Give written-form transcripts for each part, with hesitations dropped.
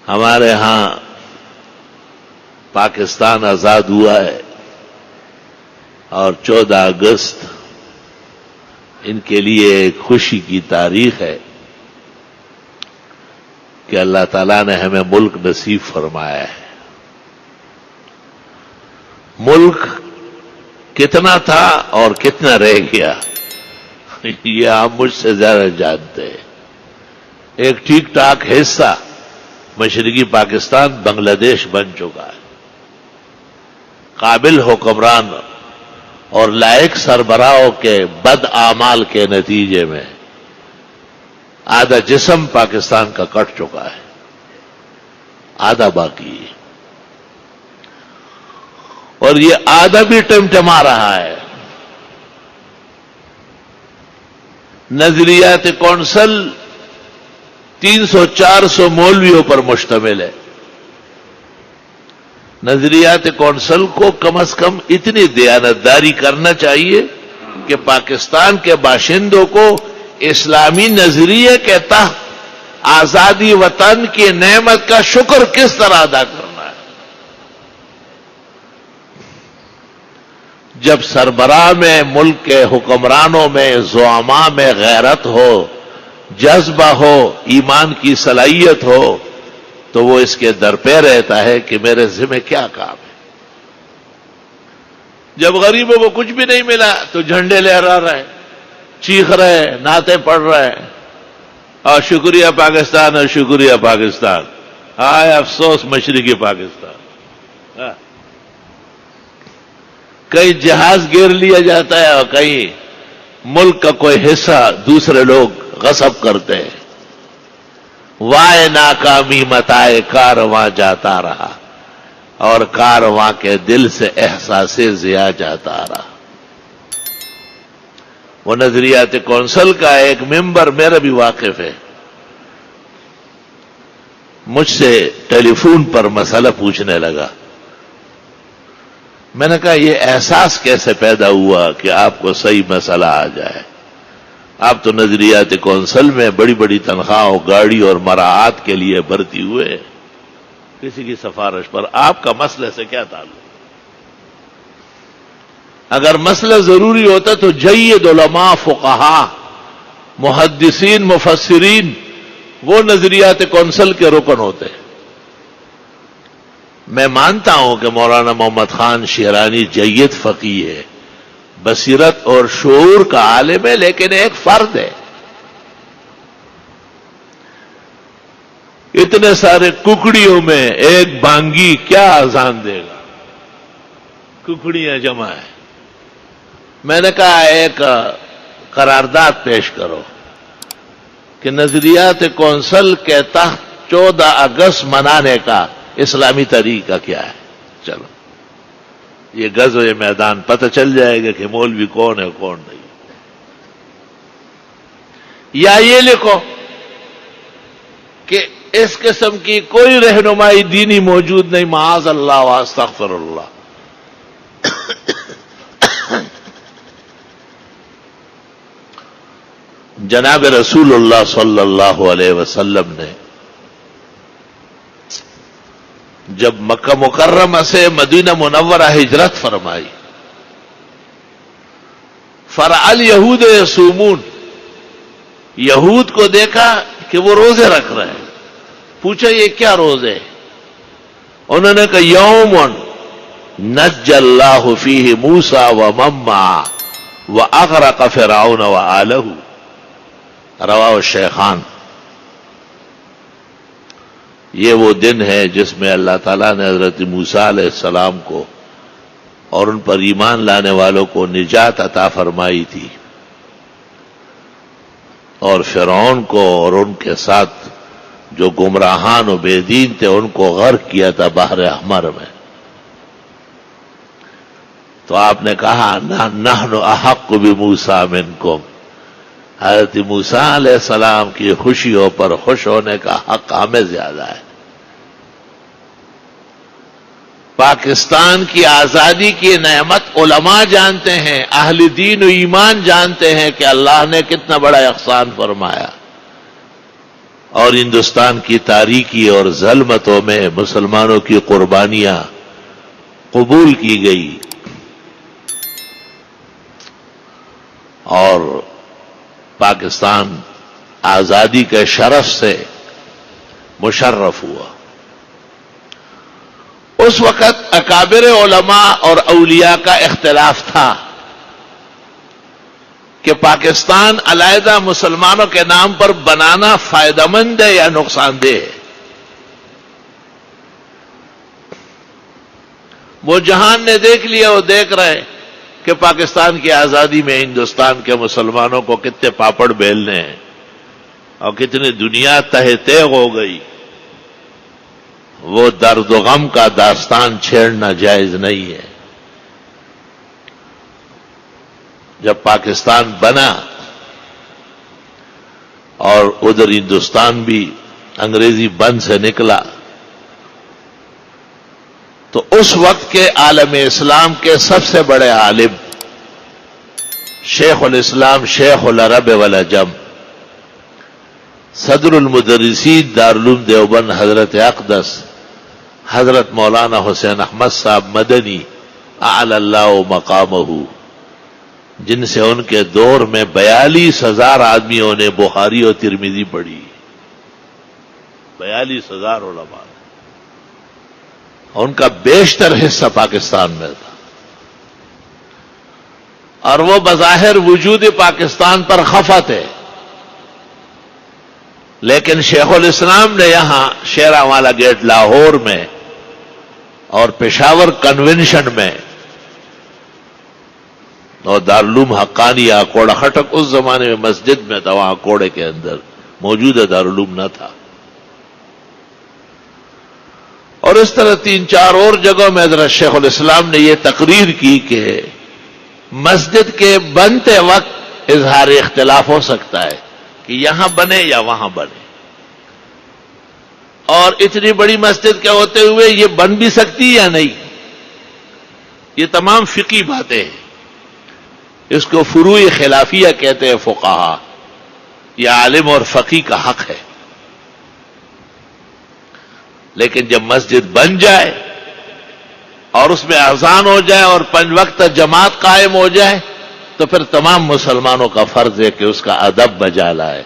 ہمارے ہاں پاکستان آزاد ہوا ہے اور 14 اگست ان کے لیے ایک خوشی کی تاریخ ہے کہ اللہ تعالیٰ نے ہمیں ملک نصیب فرمایا ہے. ملک کتنا تھا اور کتنا رہ گیا یہ آپ مجھ سے زیادہ جانتے ہیں. ایک ٹھیک ٹھاک حصہ مشرقی پاکستان بنگلہ دیش بن چکا ہے. قابل حکمران اور لائق سربراہوں کے بد اعمال کے نتیجے میں آدھا جسم پاکستان کا کٹ چکا ہے, آدھا باقی ہے, اور یہ آدھا بھی ٹمٹما رہا ہے. نظریات کونسل 300-400 مولویوں پر مشتمل ہے. نظریات کونسل کو کم از کم اتنی دیانتداری کرنا چاہیے کہ پاکستان کے باشندوں کو اسلامی نظریے کے تحت آزادی وطن کی نعمت کا شکر کس طرح ادا کرنا ہے. جب سربراہ میں, ملک کے حکمرانوں میں, زعماء میں غیرت ہو, جذبہ ہو, ایمان کی صلاحیت ہو, تو وہ اس کے در پہ رہتا ہے کہ میرے ذمہ کیا کام ہے. جب غریبوں کو کچھ بھی نہیں ملا تو جھنڈے لہرا رہے, چیخ رہے, نعتیں پڑھ رہے, اور شکریہ پاکستان اور شکریہ پاکستان. ہائے افسوس مشرقی پاکستان. کہیں جہاز گیر لیا جاتا ہے اور کہیں ملک کا کوئی حصہ دوسرے لوگ غصب کرتے ہیں. وائے ناکامی متائے کارواں جاتا رہا اور کارواں کے دل سے احساس ضیاء جاتا رہا. وہ نظریات کونسل کا ایک ممبر میرا بھی واقف ہے, مجھ سے ٹیلی فون پر مسئلہ پوچھنے لگا. میں نے کہا یہ احساس کیسے پیدا ہوا کہ آپ کو صحیح مسئلہ آ جائے؟ آپ تو نظریات کونسل میں بڑی بڑی تنخواہوں, گاڑی اور مراعات کے لیے بھرتی ہوئے, کسی کی سفارش پر. آپ کا مسئلے سے کیا تعلق؟ اگر مسئلہ ضروری ہوتا تو جید علماء, فقہا, محدثین, مفسرین وہ نظریات کونسل کے رکن ہوتے. میں مانتا ہوں کہ مولانا محمد خان شیرانی جید فقیہ ہے, بصیرت اور شعور کا عالم ہے, لیکن ایک فرد ہے. اتنے سارے ککڑیوں میں ایک بانگی کیا اذان دے گا؟ ککڑیاں جمع ہے. میں نے کہا ایک قرارداد پیش کرو کہ نظریات کونسل کے تحت 14 اگست منانے کا اسلامی طریقہ کیا ہے. چلو یہ غزو یہ میدان پتہ چل جائے گا کہ مولوی کون ہے کون نہیں. یا یہ لکھو کہ اس قسم کی کوئی رہنمائی دینی موجود نہیں, معاذ اللہ واستغفر اللہ. جناب رسول اللہ صلی اللہ علیہ وسلم نے جب مکہ مکرمہ سے مدینہ منورہ ہجرت فرمائی, فرأى اليہود یصومون, یہود کو دیکھا کہ وہ روزے رکھ رہے ہیں. پوچھا یہ کیا روزے؟ انہوں نے کہا یوم نجى اللہ فیہ موسیٰ ومن معہ واغرق فرعون وآلہ, رواہ الشیخان. یہ وہ دن ہے جس میں اللہ تعالیٰ نے حضرت موسیٰ علیہ السلام کو اور ان پر ایمان لانے والوں کو نجات عطا فرمائی تھی, اور فرعون کو اور ان کے ساتھ جو گمراہان و بے دین تھے ان کو غرق کیا تھا بحر احمر میں. تو آپ نے کہا نحن احق بموسیٰ منکم, حضرت موسیٰ علیہ السلام کی خوشیوں پر خوش ہونے کا حق ہمیں زیادہ ہے. پاکستان کی آزادی کی نعمت علماء جانتے ہیں, اہل دین و ایمان جانتے ہیں کہ اللہ نے کتنا بڑا احسان فرمایا. اور ہندوستان کی تاریکی اور ظلمتوں میں مسلمانوں کی قربانیاں قبول کی گئی اور پاکستان آزادی کے شرف سے مشرف ہوا۔ اس وقت اکابر علماء اور اولیاء کا اختلاف تھا کہ پاکستان علیحدہ مسلمانوں کے نام پر بنانا فائدہ مند ہے یا نقصان دہ ہے۔ وہ جہان نے دیکھ لیا، وہ دیکھ رہے کہ پاکستان کی آزادی میں ہندوستان کے مسلمانوں کو کتنے پاپڑ بیلنے ہیں اور کتنی دنیا تہہ تیغ ہو گئی۔ وہ درد و غم کا داستان چھیڑنا جائز نہیں ہے۔ جب پاکستان بنا اور ادھر ہندوستان بھی انگریزی بند سے نکلا تو اس وقت کے عالم اسلام کے سب سے بڑے عالم شیخ الاسلام شیخ العرب والعجم صدر المدرسین دارالعلوم دیوبند حضرت اقدس حضرت مولانا حسین احمد صاحب مدنی اعلی اللہ مقامہ، جن سے ان کے دور میں 42,000 آدمیوں نے بخاری اور ترمذی پڑھی، 42,000 علماء، ان کا بیشتر حصہ پاکستان میں تھا، اور وہ بظاہر وجود پاکستان پر خفا تھے، لیکن شیخ الاسلام نے یہاں شیراوالا گیٹ لاہور میں اور پشاور کنونشن میں اور دارالعلوم حقانیہ کوڑا خٹک اس زمانے میں مسجد میں تھا، وہاں کوڑے کے اندر موجود دارالعلوم نہ تھا، اور اس طرح 3-4 اور جگہوں میں حضرت شیخ الاسلام نے یہ تقریر کی کہ مسجد کے بنتے وقت اظہار اختلاف ہو سکتا ہے کہ یہاں بنے یا وہاں بنے، اور اتنی بڑی مسجد کے ہوتے ہوئے یہ بن بھی سکتی یا نہیں، یہ تمام فقہی باتیں ہیں، اس کو فروع خلافیہ کہتے ہیں فقہا، یہ عالم اور فقی کا حق ہے، لیکن جب مسجد بن جائے اور اس میں اذان ہو جائے اور 5 وقت جماعت قائم ہو جائے تو پھر تمام مسلمانوں کا فرض ہے کہ اس کا ادب بجا لائے،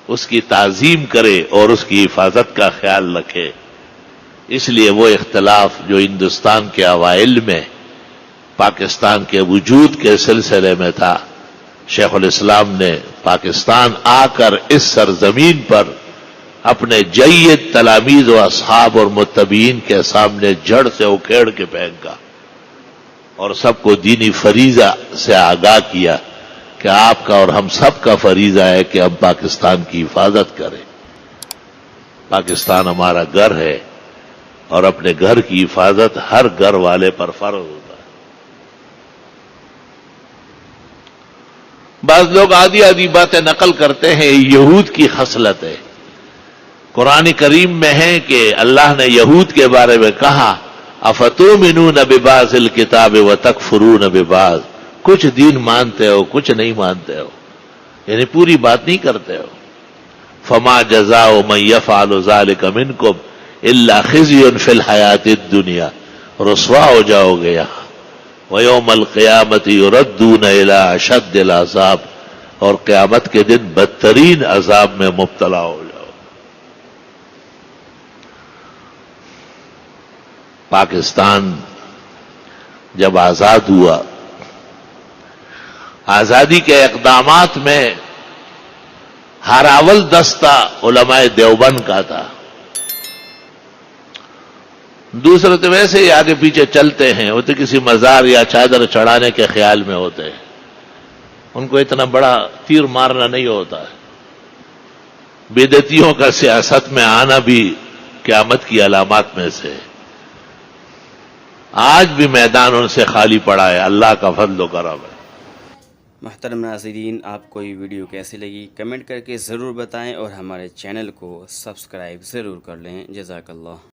اس کی تعظیم کرے اور اس کی حفاظت کا خیال رکھے۔ اس لیے وہ اختلاف جو ہندوستان کے اوائل میں پاکستان کے وجود کے سلسلے میں تھا، شیخ الاسلام نے پاکستان آ کر اس سرزمین پر اپنے جید تلامید و اصحاب اور متبعین کے سامنے جڑ سے اکھیڑ کے پھینکا اور سب کو دینی فریضہ سے آگاہ کیا کہ آپ کا اور ہم سب کا فریضہ ہے کہ ہم پاکستان کی حفاظت کریں۔ پاکستان ہمارا گھر ہے اور اپنے گھر کی حفاظت ہر گھر والے پر فرض ہوتا ہے۔ بعض لوگ آدھی آدھی باتیں نقل کرتے ہیں، یہود کی خصلت ہے۔ قرآن کریم میں ہے کہ اللہ نے یہود کے بارے میں کہا افتؤمنون ببعض الکتاب وتکفرون ببعض، کچھ دین مانتے ہو کچھ نہیں مانتے ہو، یعنی پوری بات نہیں کرتے ہو۔ فما جزاء من يفعل ذلك منكم الا خزي في الحیات الدنیا، رسوا ہو جاؤ گے یہاں، ویوم القیامت یردون الى اشد العذاب، اور قیامت کے دن بدترین عذاب میں مبتلا ہو جاؤ۔ پاکستان جب آزاد ہوا، آزادی کے اقدامات میں ہر اول دستہ علماء دیوبند کا تھا، دوسرے تو ویسے ہی آگے پیچھے چلتے ہیں، وہ تو کسی مزار یا چادر چڑھانے کے خیال میں ہوتے ہیں، ان کو اتنا بڑا تیر مارنا نہیں ہوتا ہے۔ بدعتیوں کا سیاست میں آنا بھی قیامت کی علامات میں سے، آج بھی میدان ان سے خالی پڑا ہے، اللہ کا فضل و کرم ہے۔ محترم ناظرین، آپ کو یہ ویڈیو کیسی لگی کمنٹ کر کے ضرور بتائیں، اور ہمارے چینل کو سبسکرائب ضرور کر لیں۔ جزاک اللہ۔